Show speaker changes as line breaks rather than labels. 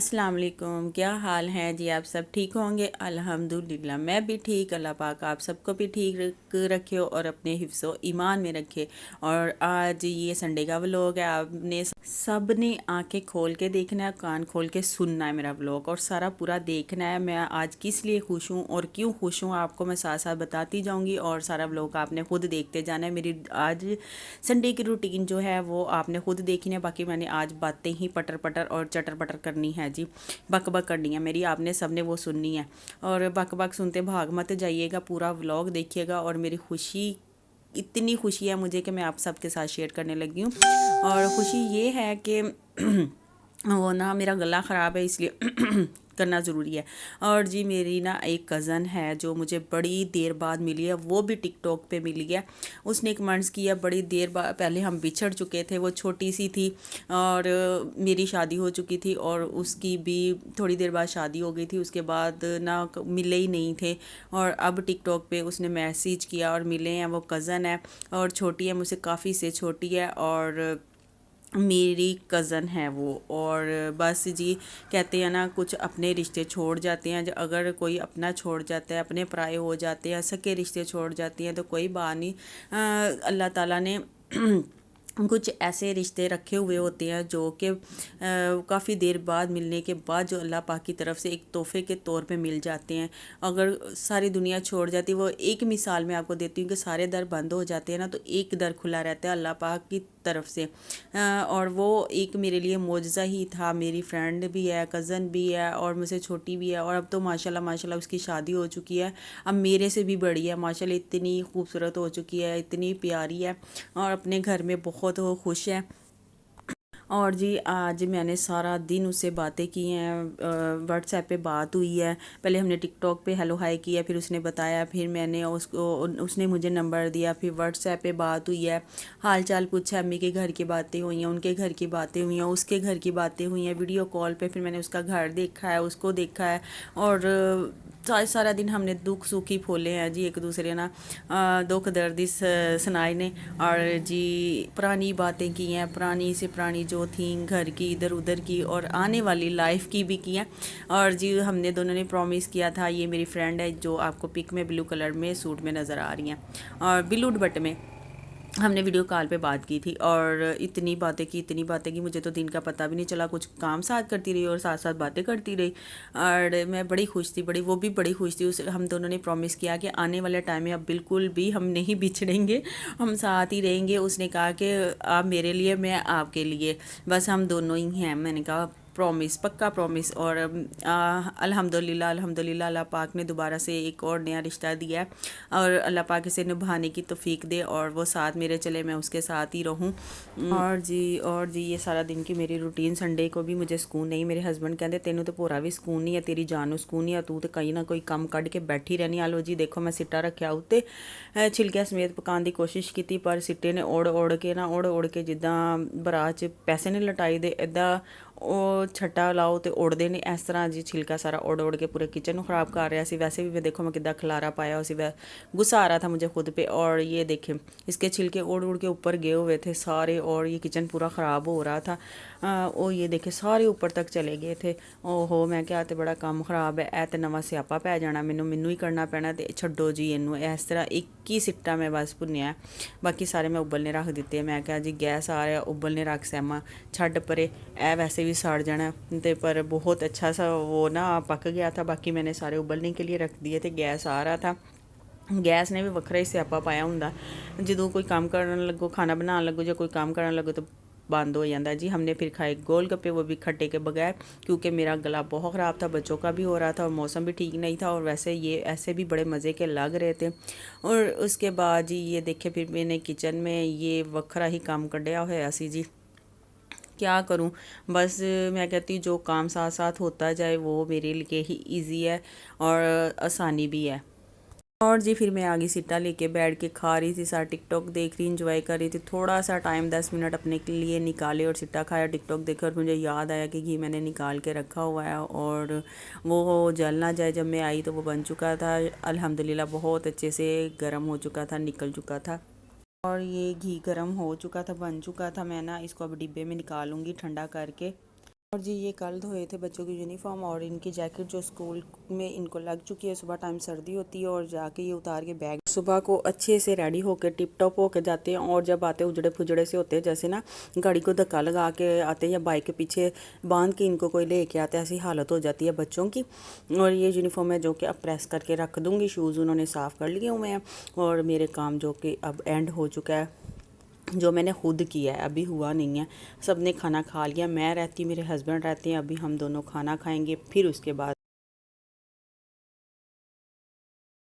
अस्सलाम वालेकुम। क्या हाल है जी? आप सब ठीक होंगे? अल्हम्दुलिल्लाह मैं भी ठीक। अल्लाह पाक आप सबको भी ठीक रखे और अपने हिफ्ज़ो ईमान में रखे। और आज ये संडे का व्लॉग है। आपने सब ने आंखें खोल के देखना है, कान खोल के सुनना है मेरा व्लॉग और सारा पूरा देखना है। मैं आज किस लिए खुश हूँ और क्यों खुश हूँ आपको मैं साथ साथ बताती जाऊँगी और सारा व्लॉग आपने खुद देखते जाना है। मेरी आज संडे की रूटीन जो है वो आपने खुद देखनी है। बाकी मैंने आज बातें ही पटर पटर और चटर पटर करनी है जी, बक बक करनी है मेरी, आपने सब ने वो सुननी है। और बक बक सुनते भाग मत जाइएगा, पूरा व्लॉग देखिएगा। और मेरी खुशी, इतनी खुशी है मुझे कि मैं आप सबके साथ शेयर करने लगी हूँ। और खुशी ये है कि वो ना मेरा गला ख़राब है इसलिए करना ज़रूरी है। और जी मेरी ना एक कज़न है जो मुझे बड़ी देर बाद मिली है, वो भी टिकटॉक पे मिली है। उसने कमेंट्स किया, बड़ी देर बाद पहले हम बिछड़ चुके थे, वो छोटी सी थी और मेरी शादी हो चुकी थी और उसकी भी थोड़ी देर बाद शादी हो गई थी। उसके बाद ना मिले ही नहीं थे और अब टिकटॉक पे उसने मैसेज किया और मिले हैं। वो कज़न है और छोटी है, मुझसे काफ़ी से छोटी है और मेरी कज़न है वो। और बस जी कहते हैं ना, कुछ अपने रिश्ते छोड़ जाते हैं। अगर कोई अपना छोड़ जाता है, अपने पराए हो जाते हैं, सके रिश्ते छोड़ जाती हैं तो कोई बात नहीं। अल्लाह ताला ने कुछ ऐसे रिश्ते रखे हुए होते हैं जो कि काफ़ी देर बाद मिलने के बाद जो अल्लाह पाक की तरफ से एक तोहफे के तौर पे मिल जाते हैं। अगर सारी दुनिया छोड़ जाती, वो एक मिसाल मैं आपको देती हूँ कि सारे दर बंद हो जाते हैं ना, तो एक दर खुला रहता है अल्लाह पाक की तरफ से। और वो एक मेरे लिए मोजज़ा ही था। मेरी फ्रेंड भी है, कज़न भी है और मुझसे छोटी भी है और अब तो माशाल्लाह माशाल्लाह उसकी शादी हो चुकी है। अब मेरे से भी बड़ी है माशाल्लाह, इतनी खूबसूरत हो चुकी है, इतनी प्यारी है और अपने घर में बहुत वो खुश है। और जी आज मैंने सारा दिन उससे बातें की हैं, व्हाट्सएप पे बात हुई है। पहले हमने टिकटॉक पे हेलो हाय किया, फिर उसने बताया, फिर मैंने उसको, उसने मुझे नंबर दिया, फिर व्हाट्सएप पे बात हुई है, हाल चाल पूछा, अम्मी के घर की बातें हुई हैं, उनके घर की बातें हुई हैं, उसके घर की बातें हुई हैं वीडियो कॉल पे। फिर मैंने उसका घर देखा है, उसको देखा है और सारा दिन हमने दुख सुख ही फोले हैं जी एक दूसरे ना, दुख दर्द ही सुनाए ने। और जी पुरानी बातें की हैं, पुरानी से पुरानी जो थी घर की, इधर उधर की और आने वाली लाइफ की भी की हैं। और जी हमने दोनों ने प्रॉमिस किया था। ये मेरी फ्रेंड है जो आपको पिक में ब्लू कलर में सूट में नज़र आ रही हैं और ब्लू दुपट्टे में, हमने वीडियो कॉल पे बात की थी और इतनी बातें की, इतनी बातें की, मुझे तो दिन का पता भी नहीं चला। कुछ काम साथ करती रही और साथ साथ बातें करती रही और मैं बड़ी खुश थी, बड़ी, वो भी बड़ी खुश थी। उस हम दोनों ने प्रॉमिस किया कि आने वाले टाइम में अब बिल्कुल भी हम नहीं बिछड़ेंगे, हम साथ ही रहेंगे। उसने कहा कि आप मेरे लिए, मैं आपके लिए, बस हम दोनों ही हैं। मैंने कहा प्रॉमिस, पक्का प्रॉमिस। और अल्हम्दुलिल्लाह अल्हम्दुलिल्लाह अल्लाह पाक ने दोबारा से एक और नया रिश्ता दिया है और अल्लाह पाक इसे निभाने की तौफीक दे और वो साथ मेरे चले, मैं उसके साथ ही रहूं। और जी ये सारा दिन की मेरी रूटीन, संडे को भी मुझे सुकून नहीं। मेरे हस्बैंड कहते तेनू तो पूरा भी सुकून नहीं है, तेरी जान ਨੂੰ सुकून नहीं है, तू तो कहीं ना कोई ਕੰਮ ਕੱਢ ਕੇ बैठी रहनी। आ लो जी देखो मैं सिट्टा रखा उत्ते, छिलकिया समेत पकाने की कोशिश की पर सिट्टे ने उड़ के ना, उड़ के जिदा बरात 'ਚ पैसे नहीं लटाई दे इदा ਉਹ ਛੱਟਾ ਲਾਓ ਤੇ ਉੜਦੇ ਨੇ ਇਸ ਤਰ੍ਹਾਂ ਜੀ। छिलका सारा उड़ के पूरे किचन ਨੂੰ ख़राब कर रहा सी। वैसे भी मैं देखो मैं कितना खलारा पाया उसी, वह गुस्सा आ रहा था मुझे खुद पे। और ये देखें इसके छिलके उड़ के ऊपर गए हुए थे सारे और ये किचन पूरा ख़राब हो रहा था। वो ये देखे सारे ऊपर तक चले गए थे। ओहो मैं क्या तो बड़ा काम ख़राब है, ऐ तो नवा स्यापा पै जाना, मैनू ही करना पैना। तो छड्डो जी इनू, इस तरह एक ही सिट्टा मैं बस भुन्निया, बाकी सारे मैं उबलने रख दिते। मैं क्या जी गैस आ रहा उबलने रख सैमा, छड्ड परे, ए वैसे भी सड़ जाना। तो पर बहुत अच्छा सा वो ना पक गया था। बाकी मैंने सारे उबलने के लिए रख दिए थे। गैस आ रहा था, गैस ने भी ਵੱਖਰਾ ही स्यापा पाया ਹੁੰਦਾ ਜਦੋਂ कोई काम करन लगो, खाना बनाने लगो या कोई काम करन लगो तो बंद हो जाता जी। हमने फिर खाए गोल गप्पे, वो भी खट्टे के बगैर, क्योंकि मेरा गला बहुत ख़राब था, बच्चों का भी हो रहा था और मौसम भी ठीक नहीं था। और वैसे ये ऐसे भी बड़े मज़े के लग रहे थे। और उसके बाद जी ये देखे फिर मैंने किचन में ये ਵੱਖਰਾ ही काम कढ़िया होया सी जी। क्या करूं, बस मैं कहती हूँ जो काम साथ साथ होता जाए वो मेरे लिए ही इजी है और आसानी भी है। और जी फिर मैं आगे सीटा लेके बैठ के खा रही थी, सारा टिकटॉक देख रही, इंजॉय कर रही थी। थोड़ा सा टाइम 10 मिनट अपने के लिए निकाले और सिट्टा खाया, टिकटॉक देखा। और मुझे याद आया कि घी मैंने निकाल के रखा हुआ है और वो जल ना जाए। जब मैं आई तो वो बन चुका था अल्हम्दुलिल्लाह, बहुत अच्छे से गर्म हो चुका था, निकल चुका था। और ये घी गर्म हो चुका था, बन चुका था। मैं ना इसको अब डिब्बे में निकालूंगी ठंडा करके। और जी ये कल धोए थे बच्चों की यूनिफॉर्म और इनकी जैकेट जो स्कूल में इनको लग चुकी है। सुबह टाइम सर्दी होती है और जाके ये उतार के बैग सुबह को अच्छे से रेडी होकर टिप टॉप होकर जाते हैं। और जब आते उजड़े फुजड़े से होते हैं, जैसे ना गाड़ी को धक्का लगा के आते हैं या बाइक के पीछे बांध के इनको कोई लेके आते हैं, ऐसी हालत हो जाती है बच्चों की। और ये यूनिफॉर्म है जो कि अब प्रेस करके रख दूँगी। शूज़ उन्होंने साफ़ कर लिए हुए हैं और मेरे काम जो कि अब एंड हो चुका है, जो मैंने खुद किया है, अभी हुआ नहीं है। सब ने खाना खा लिया, मैं रहती, मेरे हस्बैंड रहते हैं, अभी हम दोनों खाना खाएंगे, फिर उसके बाद